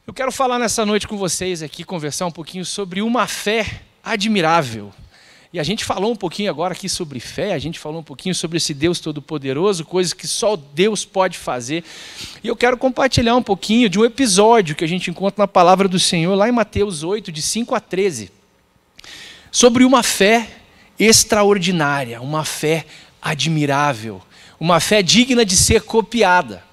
Eu quero falar nessa noite com vocês aqui, conversar um pouquinho sobre uma fé admirável. E a gente falou um pouquinho agora aqui sobre fé, a gente falou um pouquinho sobre esse Deus Todo-Poderoso, coisas que só Deus pode fazer. E eu quero compartilhar um pouquinho de um episódio que a gente encontra na Palavra do Senhor, lá em Mateus 8, de 5 a 13, sobre uma fé extraordinária, uma fé admirável, uma fé digna de ser copiada.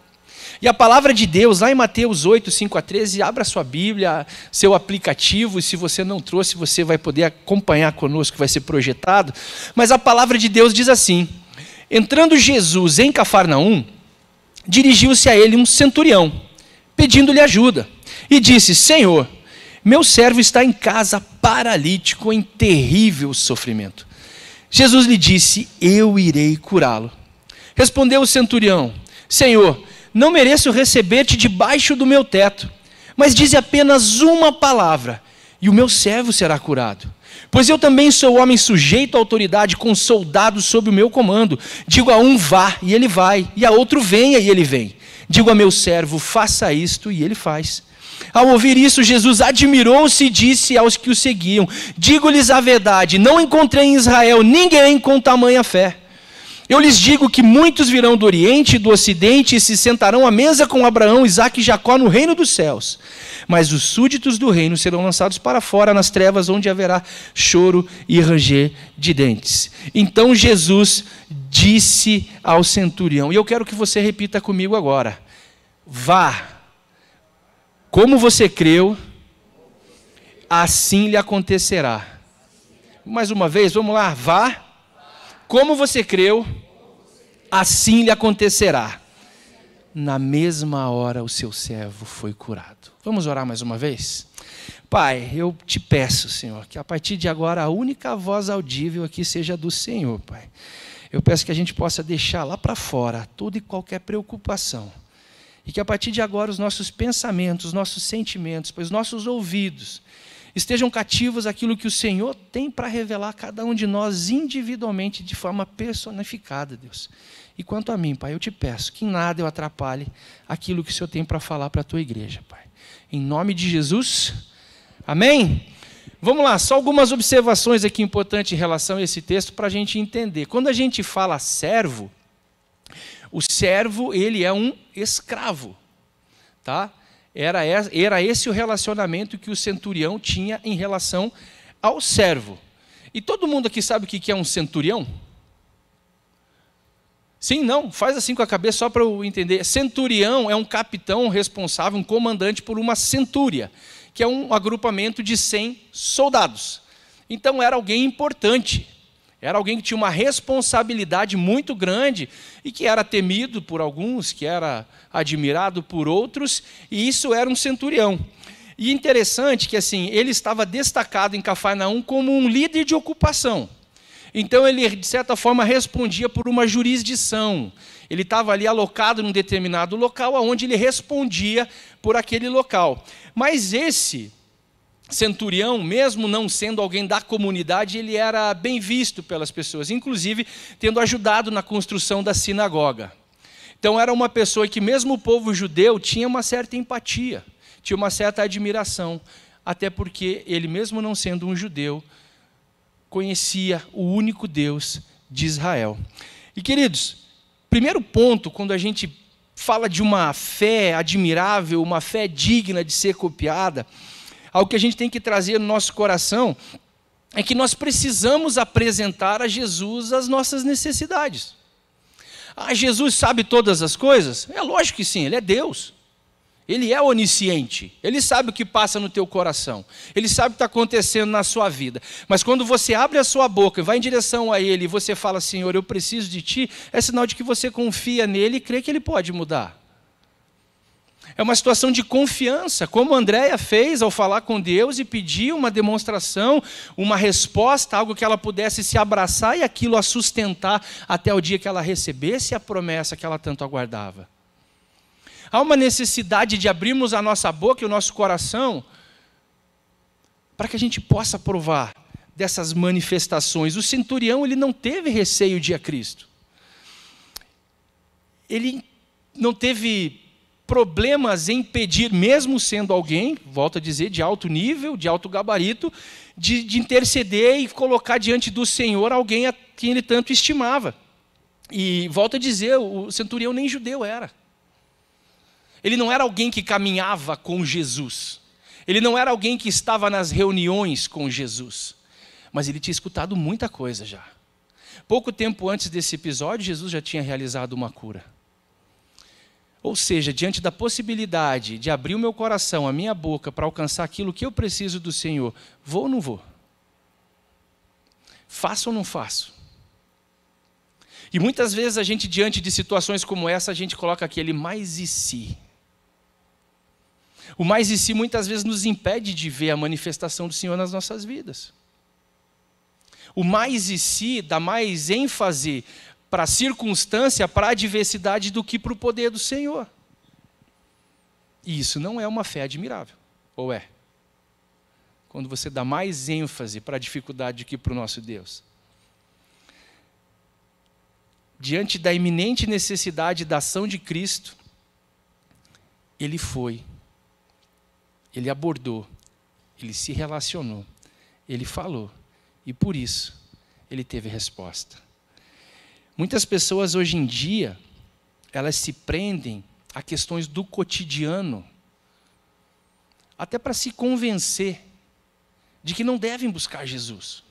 E a palavra de Deus, lá em Mateus 8, 5 a 13, abra sua Bíblia, seu aplicativo, e se você não trouxe, você vai poder acompanhar conosco, que vai ser projetado. Mas a palavra de Deus diz assim: entrando Jesus em Cafarnaum, dirigiu-se a ele um centurião, pedindo-lhe ajuda, e disse: Senhor, meu servo está em casa paralítico em terrível sofrimento. Jesus lhe disse: eu irei curá-lo. Respondeu o centurião: Senhor, não mereço receber-te debaixo do meu teto, mas dize apenas uma palavra, e o meu servo será curado. Pois eu também sou homem sujeito à autoridade, com soldados sob o meu comando. Digo a um, vá, e ele vai, e a outro, venha, e ele vem. Digo a meu servo, faça isto, e ele faz. Ao ouvir isso, Jesus admirou-se e disse aos que o seguiam: digo-lhes a verdade, não encontrei em Israel ninguém com tamanha fé. Eu lhes digo que muitos virão do Oriente e do Ocidente e se sentarão à mesa com Abraão, Isaque e Jacó no reino dos céus. Mas os súditos do reino serão lançados para fora nas trevas, onde haverá choro e ranger de dentes. Então Jesus disse ao centurião, e eu quero que você repita comigo agora: vá, como você creu, assim lhe acontecerá. Mais uma vez, vamos lá, vá. Como você creu, assim lhe acontecerá. Na mesma hora o seu servo foi curado. Vamos orar mais uma vez? Pai, eu te peço, Senhor, que a partir de agora a única voz audível aqui seja do Senhor, Pai. Eu peço que a gente possa deixar lá para fora toda e qualquer preocupação. E que a partir de agora os nossos pensamentos, os nossos sentimentos, os nossos ouvidos estejam cativos àquilo que o Senhor tem para revelar a cada um de nós individualmente, de forma personificada, Deus. E quanto a mim, Pai, eu te peço que em nada eu atrapalhe aquilo que o Senhor tem para falar para a tua igreja, Pai. Em nome de Jesus, amém? Vamos lá, só algumas observações aqui importantes em relação a esse texto para a gente entender. Quando a gente fala servo, o servo, ele é um escravo, tá? Era esse o relacionamento que o centurião tinha em relação ao servo. E todo mundo aqui sabe o que é um centurião? Sim, não? Faz assim com a cabeça só para eu entender. Centurião é um capitão responsável, um comandante por uma centúria, que é um agrupamento de 100 soldados. Então era alguém importante. Era alguém que tinha uma responsabilidade muito grande e que era temido por alguns, que era admirado por outros, e isso era um centurião. E interessante que assim, ele estava destacado em Cafarnaum como um líder de ocupação. Então ele, de certa forma, respondia por uma jurisdição. Ele estava ali alocado num determinado local, onde ele respondia por aquele local. Mas esse centurião, mesmo não sendo alguém da comunidade, ele era bem visto pelas pessoas, inclusive tendo ajudado na construção da sinagoga. Então era uma pessoa que mesmo o povo judeu tinha uma certa empatia, tinha uma certa admiração, até porque ele, mesmo não sendo um judeu, conhecia o único Deus de Israel. E queridos, primeiro ponto, quando a gente fala de uma fé admirável, uma fé digna de ser copiada, algo que a gente tem que trazer no nosso coração é que nós precisamos apresentar a Jesus as nossas necessidades. Ah, Jesus sabe todas as coisas? É lógico que sim, Ele é Deus. Ele é onisciente. Ele sabe o que passa no teu coração. Ele sabe o que está acontecendo na sua vida. Mas quando você abre a sua boca e vai em direção a Ele e você fala, Senhor, eu preciso de Ti, é sinal de que você confia nele e crê que Ele pode mudar. É uma situação de confiança, como Andréia fez ao falar com Deus e pedir uma demonstração, uma resposta, algo que ela pudesse se abraçar e aquilo a sustentar até o dia que ela recebesse a promessa que ela tanto aguardava. Há uma necessidade de abrirmos a nossa boca e o nosso coração para que a gente possa provar dessas manifestações. O centurião, ele não teve receio de ir a Cristo. Ele não teve problemas em pedir, mesmo sendo alguém, volto a dizer, de alto nível, de alto gabarito, de interceder e colocar diante do Senhor alguém a quem ele tanto estimava. E volto a dizer, o centurião nem judeu era. Ele não era alguém que caminhava com Jesus. Ele não era alguém que estava nas reuniões com Jesus. Mas ele tinha escutado muita coisa já. Pouco tempo antes desse episódio, Jesus já tinha realizado uma cura. Ou seja, diante da possibilidade de abrir o meu coração, a minha boca, para alcançar aquilo que eu preciso do Senhor, vou ou não vou? Faço ou não faço? E muitas vezes a gente, diante de situações como essa, a gente coloca aquele mais e se. O mais e se muitas vezes nos impede de ver a manifestação do Senhor nas nossas vidas. O mais e se dá mais ênfase para a circunstância, para a adversidade do que para o poder do Senhor. E isso não é uma fé admirável, ou é? Quando você dá mais ênfase para a dificuldade do que para o nosso Deus. Diante da iminente necessidade da ação de Cristo, ele foi, ele abordou, ele se relacionou, ele falou, e por isso ele teve resposta. Muitas pessoas hoje em dia, elas se prendem a questões do cotidiano, até para se convencer de que não devem buscar Jesus.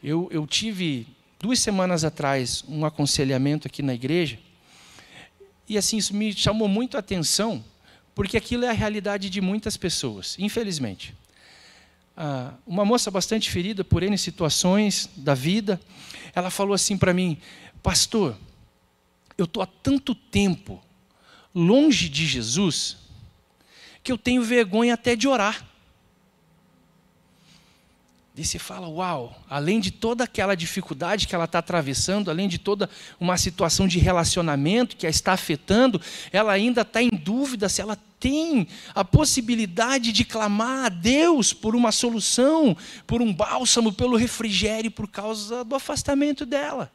Eu tive 2 semanas atrás um aconselhamento aqui na igreja, e assim, isso me chamou muito a atenção, porque aquilo é a realidade de muitas pessoas, infelizmente. Uma moça bastante ferida por N situações da vida, ela falou assim para mim: pastor, eu estou há tanto tempo longe de Jesus, que eu tenho vergonha até de orar. E você fala, uau, além de toda aquela dificuldade que ela está atravessando, além de toda uma situação de relacionamento que a está afetando, ela ainda está em dúvida se ela tem a possibilidade de clamar a Deus por uma solução, por um bálsamo, pelo refrigério, por causa do afastamento dela.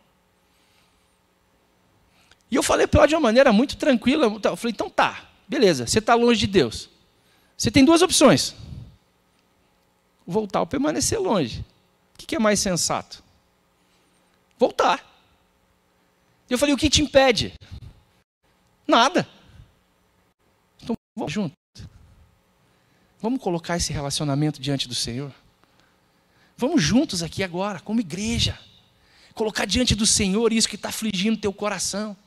E eu falei para ela de uma maneira muito tranquila, eu falei, então tá, beleza, você está longe de Deus. Você tem 2 opções. Voltar ou permanecer longe. O que é mais sensato? Voltar. Eu falei, o que te impede? Nada. Então vamos junto. Vamos colocar esse relacionamento diante do Senhor. Vamos juntos aqui agora, como igreja. Colocar diante do Senhor isso que está afligindo teu coração.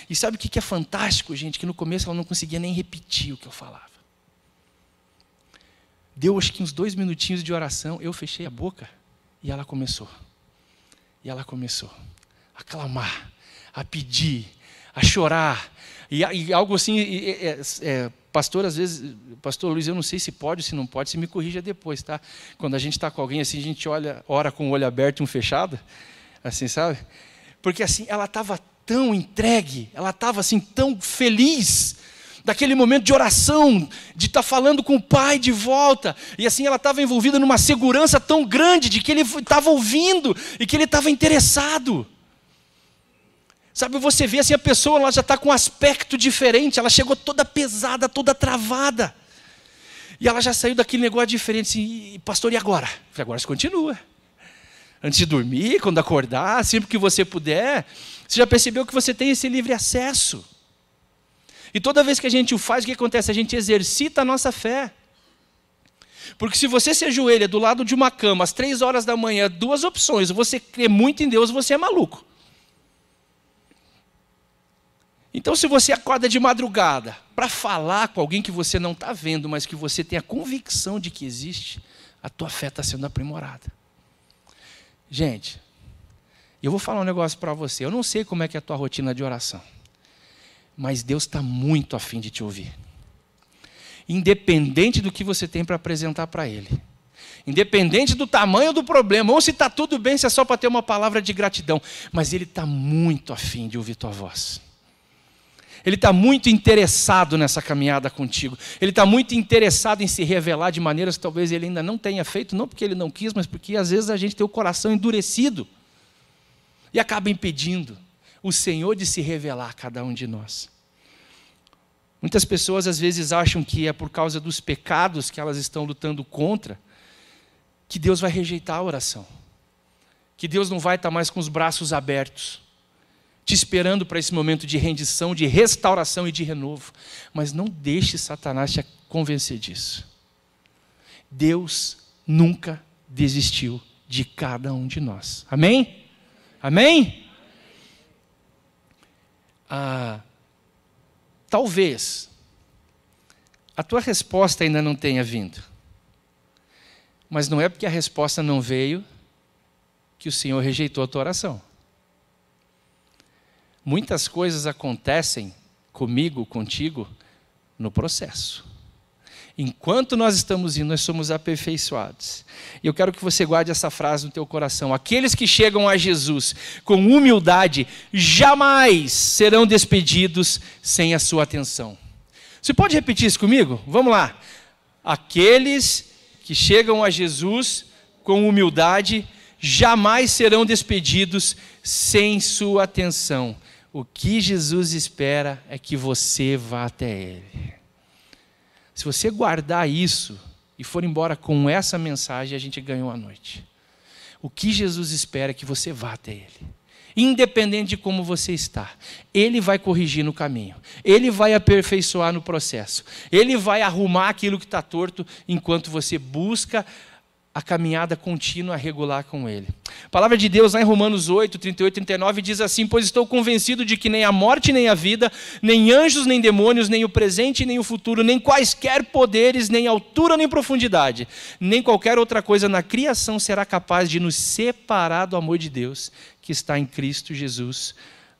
E sabe o que é fantástico, gente? Que no começo ela não conseguia nem repetir o que eu falava. Deu acho que uns 2 minutinhos de oração, eu fechei a boca e ela começou. E ela começou a clamar, a pedir, a chorar. E algo assim, pastor, às vezes, pastor Luiz, eu não sei se pode ou se não pode, se me corrija depois, tá? Quando a gente está com alguém assim, a gente ora com o olho aberto e um fechado, assim, sabe? Porque assim, ela estava tão entregue, ela estava assim tão feliz, daquele momento de oração, de estar falando com o Pai de volta, e assim ela estava envolvida numa segurança tão grande, de que ele estava ouvindo, e que ele estava interessado. Sabe, você vê assim, a pessoa ela já está com um aspecto diferente, ela chegou toda pesada, toda travada, e ela já saiu daquele negócio diferente, assim, pastor, e agora? Eu falei, agora você continua. Antes de dormir, quando acordar, sempre que você puder, você já percebeu que você tem esse livre acesso. E toda vez que a gente o faz, o que acontece? A gente exercita a nossa fé. Porque se você se ajoelha do lado de uma cama, às 3 horas da manhã, 2 opções: você crê muito em Deus, você é maluco. Então, se você acorda de madrugada para falar com alguém que você não está vendo, mas que você tem a convicção de que existe, a tua fé está sendo aprimorada. Gente, eu vou falar um negócio para você. Eu não sei como é que é a tua rotina de oração, mas Deus está muito a fim de te ouvir. Independente do que você tem para apresentar para Ele. Independente do tamanho do problema, ou se está tudo bem, se é só para ter uma palavra de gratidão. Mas Ele está muito a fim de ouvir tua voz. Ele está muito interessado nessa caminhada contigo. Ele está muito interessado em se revelar de maneiras que talvez Ele ainda não tenha feito, não porque Ele não quis, mas porque às vezes a gente tem o coração endurecido e acaba impedindo o Senhor de se revelar a cada um de nós. Muitas pessoas às vezes acham que é por causa dos pecados que elas estão lutando contra, que Deus vai rejeitar a oração. Que Deus não vai estar mais com os braços abertos, te esperando para esse momento de rendição, de restauração e de renovo. Mas não deixe Satanás te convencer disso. Deus nunca desistiu de cada um de nós. Amém? Amém? Talvez a tua resposta ainda não tenha vindo. Mas não é porque a resposta não veio que o Senhor rejeitou a tua oração. Muitas coisas acontecem comigo, contigo, no processo. Enquanto nós estamos indo, nós somos aperfeiçoados. E eu quero que você guarde essa frase no teu coração. Aqueles que chegam a Jesus com humildade jamais serão despedidos sem a sua atenção. Você pode repetir isso comigo? Vamos lá. Aqueles que chegam a Jesus com humildade jamais serão despedidos sem sua atenção. O que Jesus espera é que você vá até Ele. Se você guardar isso e for embora com essa mensagem, a gente ganhou a noite. O que Jesus espera é que você vá até Ele. Independente de como você está. Ele vai corrigir no caminho. Ele vai aperfeiçoar no processo. Ele vai arrumar aquilo que está torto enquanto você busca a caminhada contínua regular com Ele. A palavra de Deus lá em Romanos 8, 38, 39 diz assim: pois estou convencido de que nem a morte, nem a vida, nem anjos, nem demônios, nem o presente, nem o futuro, nem quaisquer poderes, nem altura, nem profundidade, nem qualquer outra coisa na criação será capaz de nos separar do amor de Deus que está em Cristo Jesus,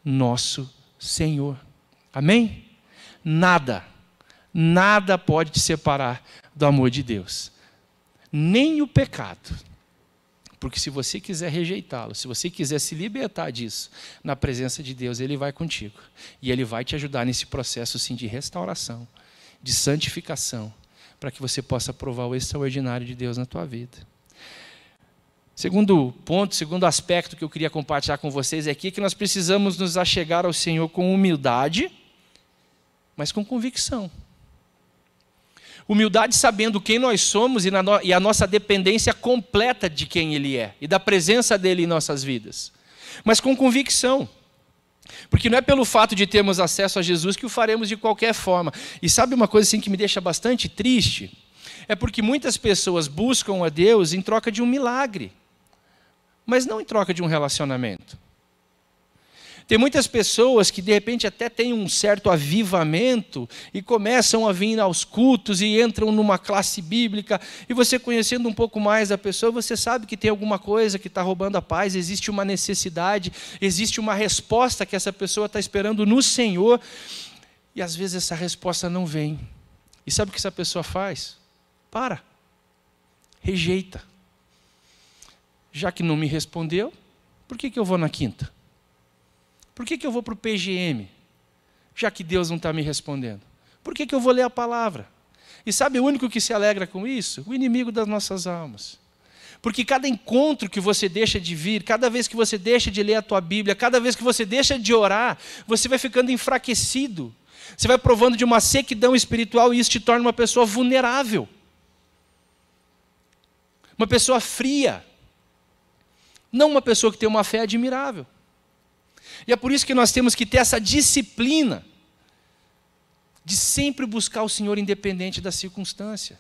nosso Senhor. Amém? Nada pode te separar do amor de Deus. Nem o pecado. Porque se você quiser rejeitá-lo, se você quiser se libertar disso, na presença de Deus, Ele vai contigo. E Ele vai te ajudar nesse processo sim, de restauração, de santificação, para que você possa provar o extraordinário de Deus na tua vida. Segundo ponto, segundo aspecto que eu queria compartilhar com vocês é aqui que nós precisamos nos achegar ao Senhor com humildade, mas com convicção. Humildade sabendo quem nós somos e a nossa dependência completa de quem Ele é e da presença dEle em nossas vidas. Mas com convicção. Porque não é pelo fato de termos acesso a Jesus que o faremos de qualquer forma. E sabe uma coisa assim que me deixa bastante triste? É porque muitas pessoas buscam a Deus em troca de um milagre, mas não em troca de um relacionamento. Tem muitas pessoas que de repente até têm um certo avivamento e começam a vir aos cultos e entram numa classe bíblica, e você conhecendo um pouco mais da pessoa, você sabe que tem alguma coisa que está roubando a paz, existe uma necessidade, existe uma resposta que essa pessoa está esperando no Senhor, e às vezes essa resposta não vem. E sabe o que essa pessoa faz? Rejeita. Já que não me respondeu, por que eu vou na quinta? Por que eu vou para o PGM, já que Deus não está me respondendo? Por que eu vou ler a palavra? E sabe o único que se alegra com isso? O inimigo das nossas almas. Porque cada encontro que você deixa de vir, cada vez que você deixa de ler a tua Bíblia, cada vez que você deixa de orar, você vai ficando enfraquecido. Você vai provando de uma sequidão espiritual e isso te torna uma pessoa vulnerável. Uma pessoa fria. Não uma pessoa que tem uma fé admirável. E é por isso que nós temos que ter essa disciplina de sempre buscar o Senhor independente da circunstância.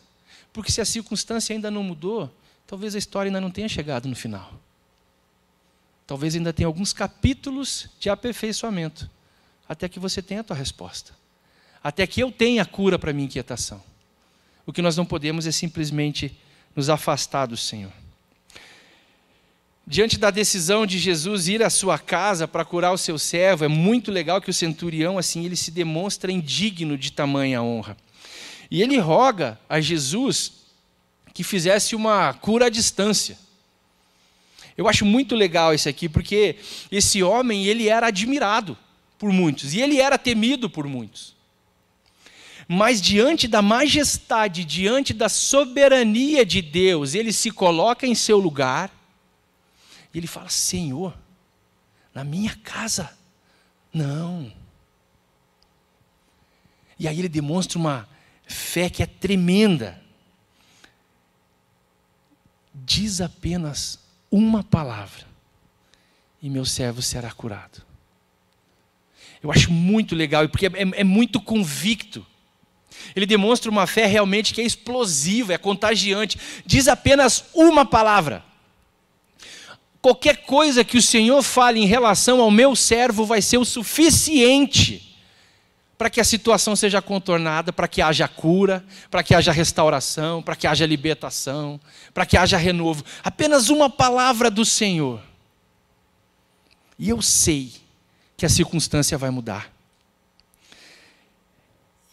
Porque se a circunstância ainda não mudou, talvez a história ainda não tenha chegado no final. Talvez ainda tenha alguns capítulos de aperfeiçoamento, até que você tenha a tua resposta. Até que eu tenha a cura para a minha inquietação. O que nós não podemos é simplesmente nos afastar do Senhor. Diante da decisão de Jesus ir à sua casa para curar o seu servo, é muito legal que o centurião, assim, ele se demonstra indigno de tamanha honra. E ele roga a Jesus que fizesse uma cura à distância. Eu acho muito legal isso aqui, porque esse homem, ele era admirado por muitos, e ele era temido por muitos. Mas diante da majestade, diante da soberania de Deus, ele se coloca em seu lugar, e ele fala: Senhor, na minha casa, não. E aí ele demonstra uma fé que é tremenda. Diz apenas uma palavra e meu servo será curado. Eu acho muito legal, porque é muito convicto. Ele demonstra uma fé realmente que é explosiva, é contagiante. Diz apenas uma palavra. Qualquer coisa que o Senhor fale em relação ao meu servo vai ser o suficiente para que a situação seja contornada, para que haja cura, para que haja restauração, para que haja libertação, para que haja renovo. Apenas uma palavra do Senhor. E eu sei que a circunstância vai mudar.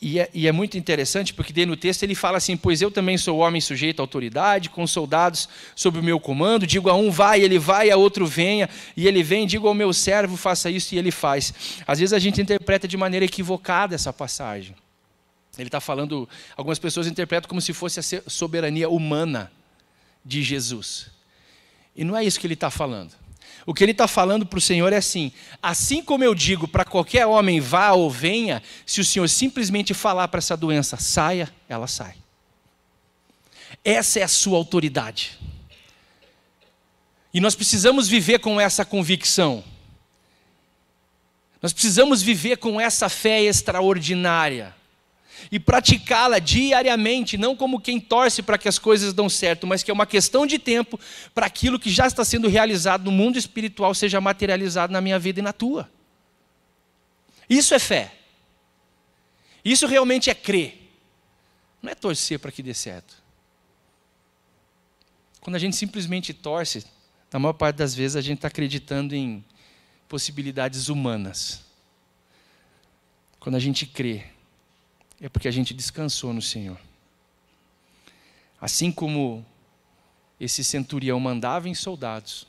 E é muito interessante, porque daí no texto ele fala assim: pois eu também sou homem sujeito à autoridade, com soldados sob o meu comando, digo a um vai, ele vai, a outro venha, e ele vem, digo ao meu servo faça isso, e ele faz. Às vezes a gente interpreta de maneira equivocada essa passagem. Ele está falando, algumas pessoas interpretam como se fosse a soberania humana de Jesus. E não é isso que ele está falando. O que ele está falando para o Senhor é assim como eu digo para qualquer homem vá ou venha, se o Senhor simplesmente falar para essa doença saia, ela sai. Essa é a sua autoridade. E nós precisamos viver com essa convicção. Nós precisamos viver com essa fé extraordinária. E praticá-la diariamente, não como quem torce para que as coisas dão certo, mas que é uma questão de tempo para aquilo que já está sendo realizado no mundo espiritual seja materializado na minha vida e na tua. Isso é fé. Isso realmente é crer. Não é torcer para que dê certo. Quando a gente simplesmente torce, na maior parte das vezes a gente está acreditando em possibilidades humanas. Quando a gente crê, é porque a gente descansou no Senhor. Assim como esse centurião mandava em soldados,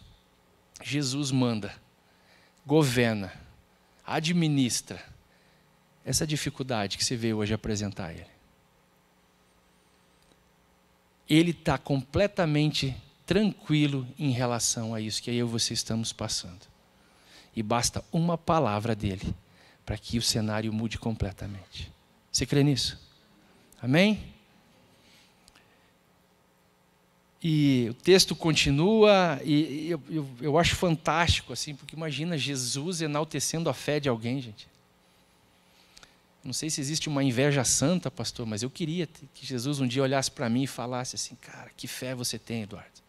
Jesus manda, governa, administra essa dificuldade que você veio hoje apresentar a Ele. Ele está completamente tranquilo em relação a isso que eu e você estamos passando. E basta uma palavra dele para que o cenário mude completamente. Você crê nisso? Amém? E o texto continua, e eu acho fantástico, assim, porque imagina Jesus enaltecendo a fé de alguém, gente. Não sei se existe uma inveja santa, pastor, mas eu queria que Jesus um dia olhasse para mim e falasse assim: cara, que fé você tem, Eduardo.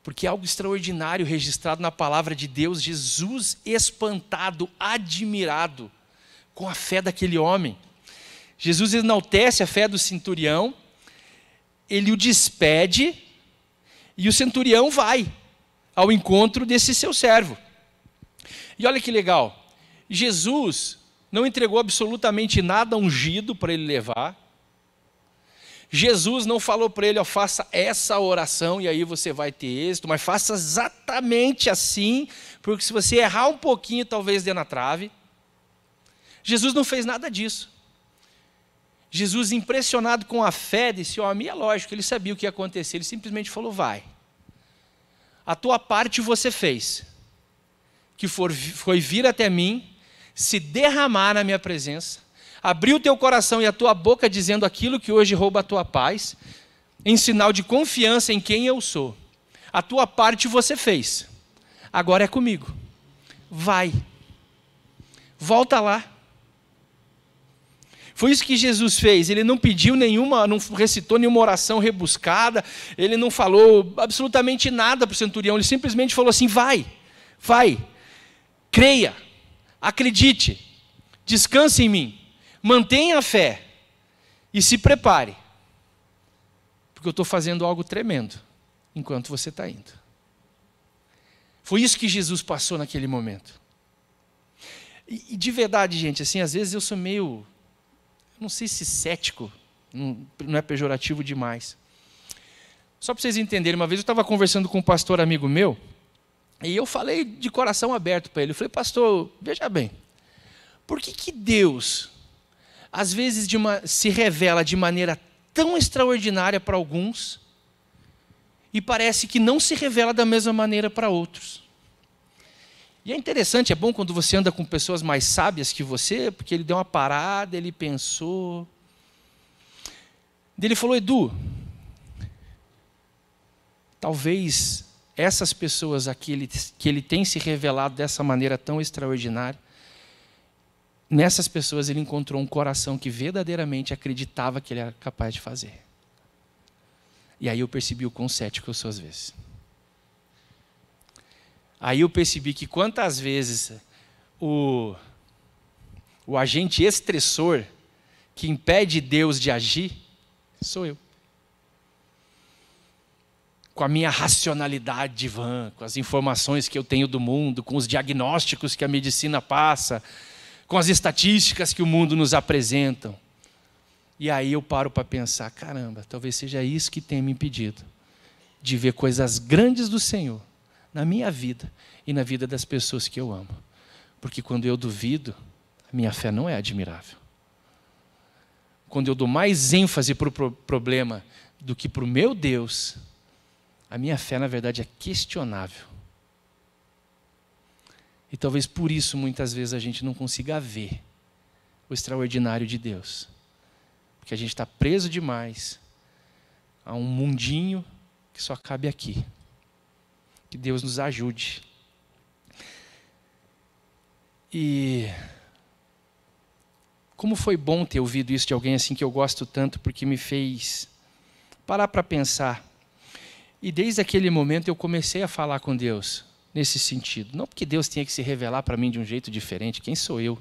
Porque é algo extraordinário registrado na palavra de Deus, Jesus espantado, admirado com a fé daquele homem. Jesus enaltece a fé do centurião, ele o despede, e o centurião vai ao encontro desse seu servo. E olha que legal, Jesus não entregou absolutamente nada ungido para ele levar. Jesus não falou para ele: faça essa oração e aí você vai ter êxito, mas faça exatamente assim, porque se você errar um pouquinho, talvez dê na trave. Jesus não fez nada disso. Jesus, impressionado com a fé desse homem, é lógico, ele sabia o que ia acontecer, ele simplesmente falou: vai. A tua parte você fez, que foi vir até mim, se derramar na minha presença, abrir o teu coração e a tua boca dizendo aquilo que hoje rouba a tua paz, em sinal de confiança em quem eu sou. A tua parte você fez, agora é comigo. Vai, volta lá. Foi isso que Jesus fez. Ele não pediu nenhuma, não recitou nenhuma oração rebuscada, ele não falou absolutamente nada para o centurião, ele simplesmente falou assim: vai, creia, acredite, descanse em mim, mantenha a fé e se prepare, porque eu estou fazendo algo tremendo enquanto você está indo. Foi isso que Jesus passou naquele momento. E de verdade, gente, assim, às vezes eu sou meio, não sei se cético, não é pejorativo demais. Só para vocês entenderem, uma vez eu estava conversando com um pastor amigo meu, e eu falei de coração aberto para ele. Eu falei: pastor, veja bem, por que Deus, às vezes se revela de maneira tão extraordinária para alguns, e parece que não se revela da mesma maneira para outros? E é interessante, é bom quando você anda com pessoas mais sábias que você, porque ele deu uma parada, ele pensou. Ele falou: Edu, talvez essas pessoas aqui que ele tem se revelado dessa maneira tão extraordinária, nessas pessoas ele encontrou um coração que verdadeiramente acreditava que ele era capaz de fazer. E aí eu percebi o quão cético eu sou às vezes. Aí eu percebi que quantas vezes o agente estressor que impede Deus de agir, sou eu. Com a minha racionalidade vã, com as informações que eu tenho do mundo, com os diagnósticos que a medicina passa, com as estatísticas que o mundo nos apresentam. E aí eu paro para pensar, caramba, talvez seja isso que tem me impedido de ver coisas grandes do Senhor na minha vida e na vida das pessoas que eu amo. Porque quando eu duvido, a minha fé não é admirável. Quando eu dou mais ênfase para o problema do que para o meu Deus, a minha fé, na verdade, é questionável. E talvez por isso, muitas vezes, a gente não consiga ver o extraordinário de Deus. Porque a gente está preso demais a um mundinho que só cabe aqui. Que Deus nos ajude. E como foi bom ter ouvido isso de alguém assim que eu gosto tanto, porque me fez parar para pensar. E desde aquele momento eu comecei a falar com Deus nesse sentido. Não porque Deus tinha que se revelar para mim de um jeito diferente, quem sou eu?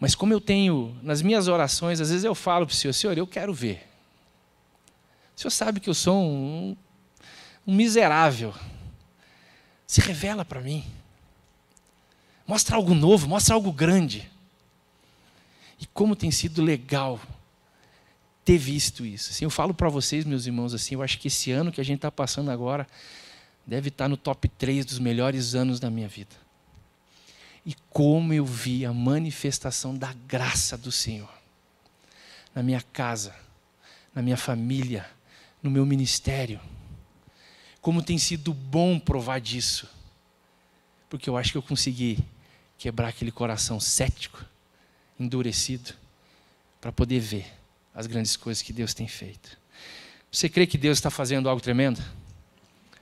Mas como eu tenho, nas minhas orações, às vezes eu falo para o Senhor: Senhor, eu quero ver. O Senhor sabe que eu sou um miserável. Se revela para mim. Mostra algo novo, mostra algo grande. E como tem sido legal ter visto isso. Assim, eu falo para vocês, meus irmãos, assim, eu acho que esse ano que a gente está passando agora deve estar no top 3 dos melhores anos da minha vida. E como eu vi a manifestação da graça do Senhor na minha casa, na minha família, no meu ministério. Como tem sido bom provar disso. Porque eu acho que eu consegui quebrar aquele coração cético, endurecido, para poder ver as grandes coisas que Deus tem feito. Você crê que Deus está fazendo algo tremendo?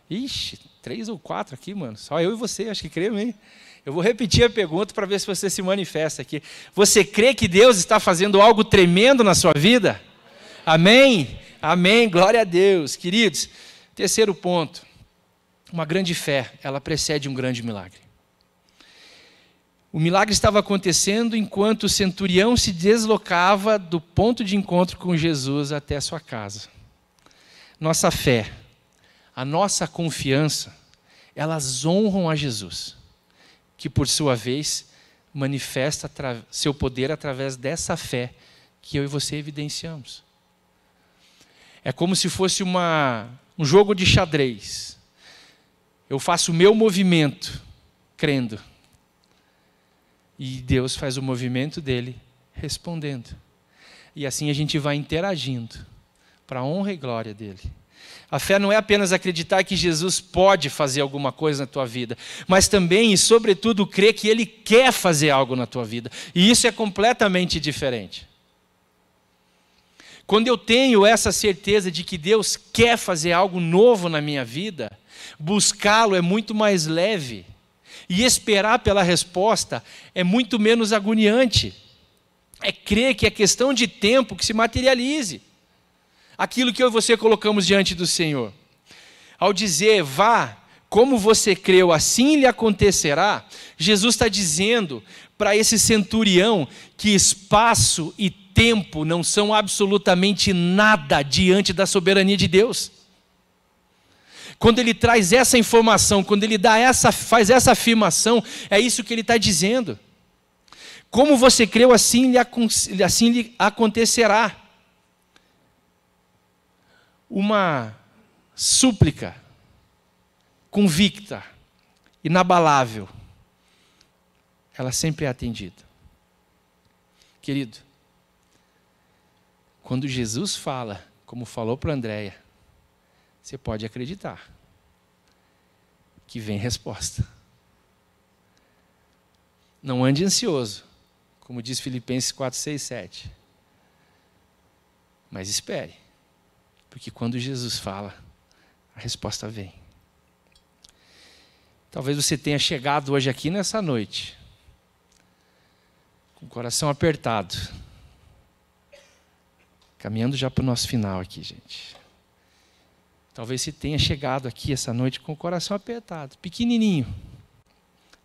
Ixi, 3 ou 4 aqui, mano. Só eu e você, acho que crê mesmo. Eu vou repetir a pergunta para ver se você se manifesta aqui. Você crê que Deus está fazendo algo tremendo na sua vida? Amém? Amém, glória a Deus. Queridos, terceiro ponto. Uma grande fé, ela precede um grande milagre. O milagre estava acontecendo enquanto o centurião se deslocava do ponto de encontro com Jesus até a sua casa. Nossa fé, a nossa confiança, elas honram a Jesus, que por sua vez manifesta seu poder através dessa fé que eu e você evidenciamos. É como se fosse um jogo de xadrez. Eu faço o meu movimento, crendo. E Deus faz o movimento dele, respondendo. E assim a gente vai interagindo, para a honra e glória dele. A fé não é apenas acreditar que Jesus pode fazer alguma coisa na tua vida, mas também e sobretudo crer que ele quer fazer algo na tua vida. E isso é completamente diferente. Quando eu tenho essa certeza de que Deus quer fazer algo novo na minha vida, buscá-lo é muito mais leve. E esperar pela resposta é muito menos agoniante. É crer que é questão de tempo que se materialize aquilo que eu e você colocamos diante do Senhor. Ao dizer, vá, como você creu, assim lhe acontecerá, Jesus está dizendo para esse centurião que espaço e tempo não são absolutamente nada diante da soberania de Deus. Quando ele traz essa informação, quando ele faz essa afirmação, é isso que ele está dizendo. Como você creu, assim lhe acontecerá. Uma súplica convicta, inabalável, ela sempre é atendida. Querido, quando Jesus fala, como falou para Andréia, você pode acreditar que vem resposta. Não ande ansioso, como diz Filipenses 4, 6, 7. Mas espere, porque quando Jesus fala, a resposta vem. Talvez você tenha chegado hoje aqui nessa noite, com o coração apertado, caminhando já para o nosso final aqui, gente. Talvez você tenha chegado aqui essa noite com o coração apertado, pequenininho,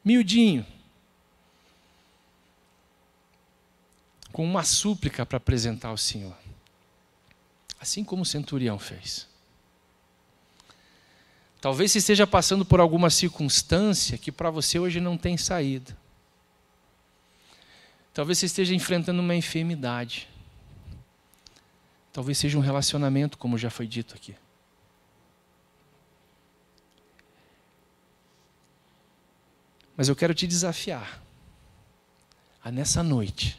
miudinho, com uma súplica para apresentar ao Senhor. Assim como o centurião fez. Talvez você esteja passando por alguma circunstância que para você hoje não tem saída. Talvez você esteja enfrentando uma enfermidade. Talvez seja um relacionamento, como já foi dito aqui. Mas eu quero te desafiar a nessa noite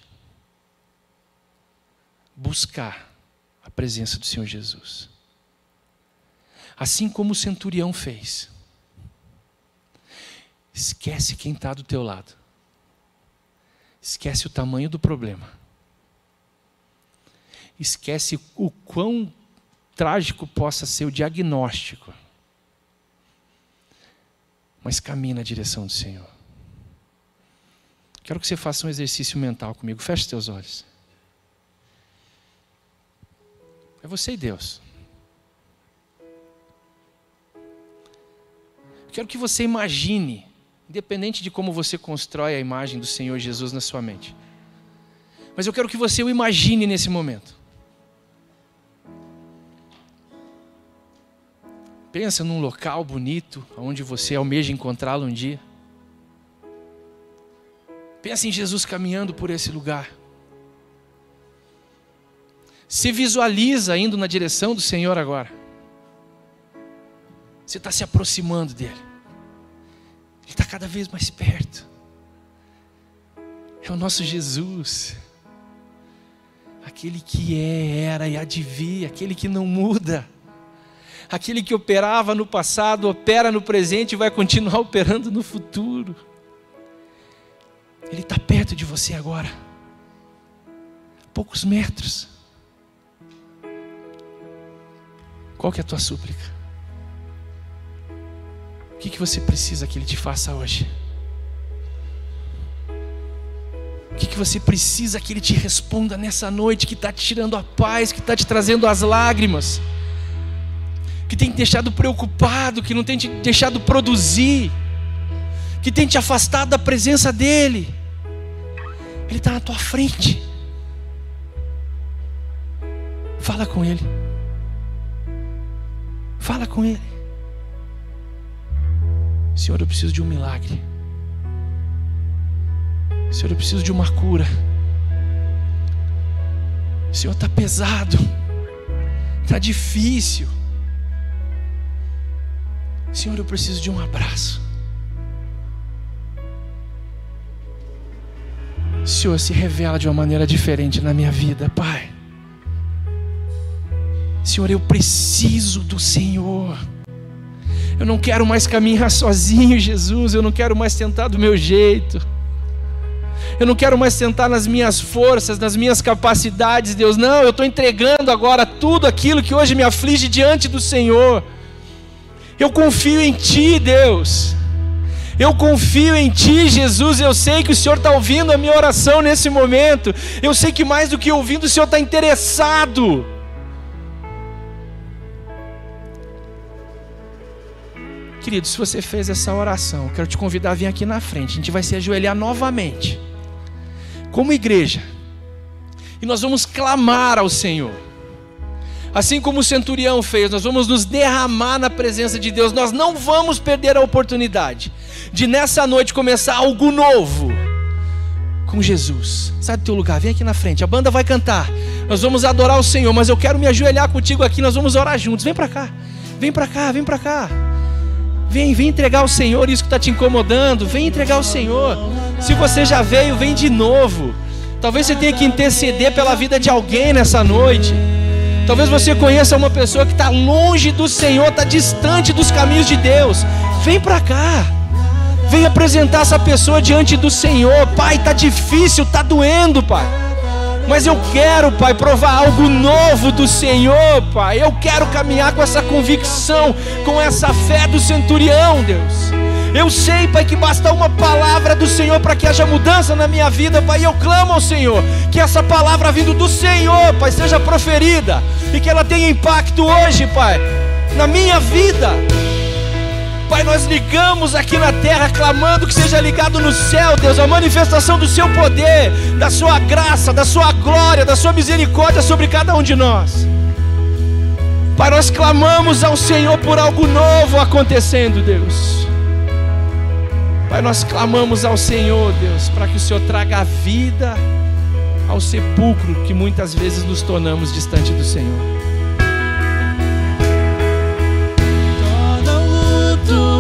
buscar a presença do Senhor Jesus. Assim como o centurião fez. Esquece quem está do teu lado. Esquece o tamanho do problema. Esquece o quão trágico possa ser o diagnóstico. Mas caminhe na direção do Senhor. Quero que você faça um exercício mental comigo. Feche teus olhos. É você e Deus. Quero que você imagine, independente de como você constrói a imagem do Senhor Jesus na sua mente. Mas eu quero que você o imagine nesse momento. Pensa num local bonito, onde você almeja encontrá-lo um dia. Pensa em Jesus caminhando por esse lugar. Se visualiza indo na direção do Senhor agora. Você está se aproximando dele. Ele está cada vez mais perto. É o nosso Jesus. Aquele que era e há de vir, aquele que não muda. Aquele que operava no passado, opera no presente e vai continuar operando no futuro. Ele está perto de você agora. Poucos metros. Qual que é a tua súplica? O que você precisa que Ele te faça hoje? O que você precisa que Ele te responda nessa noite, que está te tirando a paz, que está te trazendo as lágrimas, que tem te deixado preocupado, que não tem te deixado produzir, que tem te afastado da presença dEle? Ele está na tua frente. Fala com Ele. Fala com Ele. Senhor, eu preciso de um milagre. Senhor, eu preciso de uma cura. Senhor, está pesado. Está difícil. Senhor, eu preciso de um abraço. Senhor, se revela de uma maneira diferente na minha vida, Pai. Senhor, eu preciso do Senhor. Eu não quero mais caminhar sozinho, Jesus. Eu não quero mais tentar do meu jeito. Eu não quero mais tentar nas minhas forças, nas minhas capacidades, Deus. Não, eu estou entregando agora tudo aquilo que hoje me aflige diante do Senhor. Eu confio em Ti, Deus. Eu confio em Ti, Jesus. Eu sei que o Senhor está ouvindo a minha oração nesse momento. Eu sei que mais do que ouvindo, o Senhor está interessado. Querido, se você fez essa oração, eu quero te convidar a vir aqui na frente. A gente vai se ajoelhar novamente, como igreja, e nós vamos clamar ao Senhor. Assim como o centurião fez, nós vamos nos derramar na presença de Deus. Nós não vamos perder a oportunidade de nessa noite começar algo novo com Jesus. Sai do teu lugar, vem aqui na frente, a banda vai cantar, nós vamos adorar o Senhor, mas eu quero me ajoelhar contigo aqui, nós vamos orar juntos. Vem para cá, vem para cá, vem para cá. Vem entregar ao Senhor isso que está te incomodando. Vem entregar ao Senhor. Se você já veio, vem de novo. Talvez você tenha que interceder pela vida de alguém nessa noite. Talvez você conheça uma pessoa que está longe do Senhor, está distante dos caminhos de Deus. Vem para cá. Vem apresentar essa pessoa diante do Senhor. Pai, está difícil, está doendo, Pai. Mas eu quero, Pai, provar algo novo do Senhor, Pai. Eu quero caminhar com essa convicção, com essa fé do centurião, Deus. Eu sei, Pai, que basta uma palavra do Senhor para que haja mudança na minha vida, Pai. E eu clamo ao Senhor que essa palavra vindo do Senhor, Pai, seja proferida e que ela tenha impacto hoje, Pai, na minha vida. Pai, nós ligamos aqui na terra, clamando que seja ligado no céu, Deus, a manifestação do Seu poder, da Sua graça, da Sua glória, da Sua misericórdia sobre cada um de nós. Pai, nós clamamos ao Senhor por algo novo acontecendo, Deus. Pai, nós clamamos ao Senhor, Deus, para que o Senhor traga vida ao sepulcro que muitas vezes nos tornamos distante do Senhor.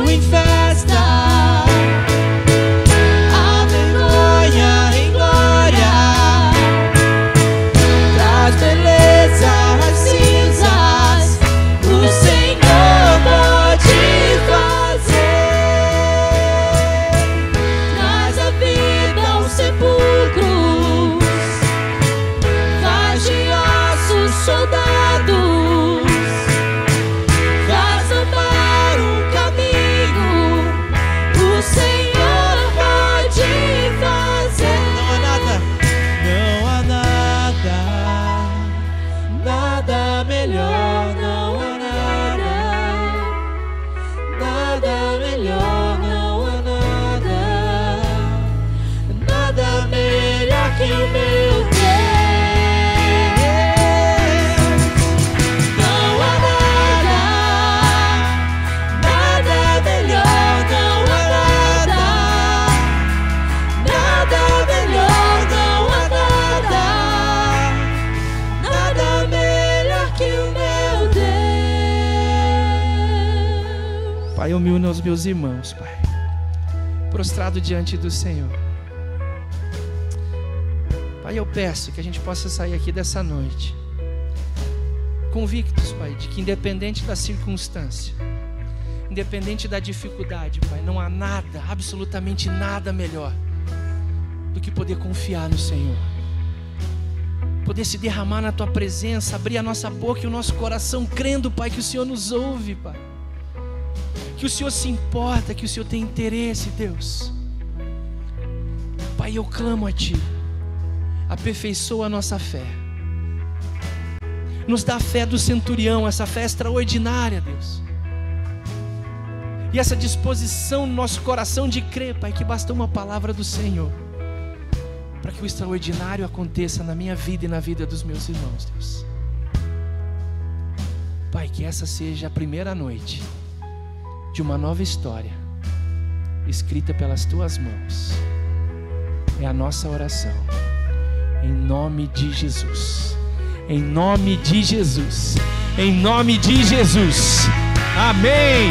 Em festa, a vergonha em glória, traz beleza às cinzas, o Senhor pode fazer, traz a vida aos sepulcros, faz de ossos soldados, faz amar um caminho. O Senhor pode fazer. Não há nada, nada melhor. Não há nada melhor. Não há nada melhor que o meu Deus. Pai, eu me uno aos meus irmãos, Pai, prostrado diante do Senhor. Pai, eu peço que a gente possa sair aqui dessa noite convictos, Pai, de que independente da circunstância, independente da dificuldade, Pai, não há nada, absolutamente nada melhor do que poder confiar no Senhor, poder se derramar na Tua presença, abrir a nossa boca e o nosso coração crendo, Pai, que o Senhor nos ouve, Pai, que o Senhor se importa, que o Senhor tem interesse, Deus. Pai, eu clamo a Ti, aperfeiçoa a nossa fé, nos dá a fé do centurião, essa fé extraordinária, Deus, e essa disposição no nosso coração de crer, Pai, que basta uma palavra do Senhor para que o extraordinário aconteça na minha vida e na vida dos meus irmãos, Deus. Pai, que essa seja a primeira noite de uma nova história escrita pelas Tuas mãos. É a nossa oração, em nome de Jesus, em nome de Jesus, em nome de Jesus, amém.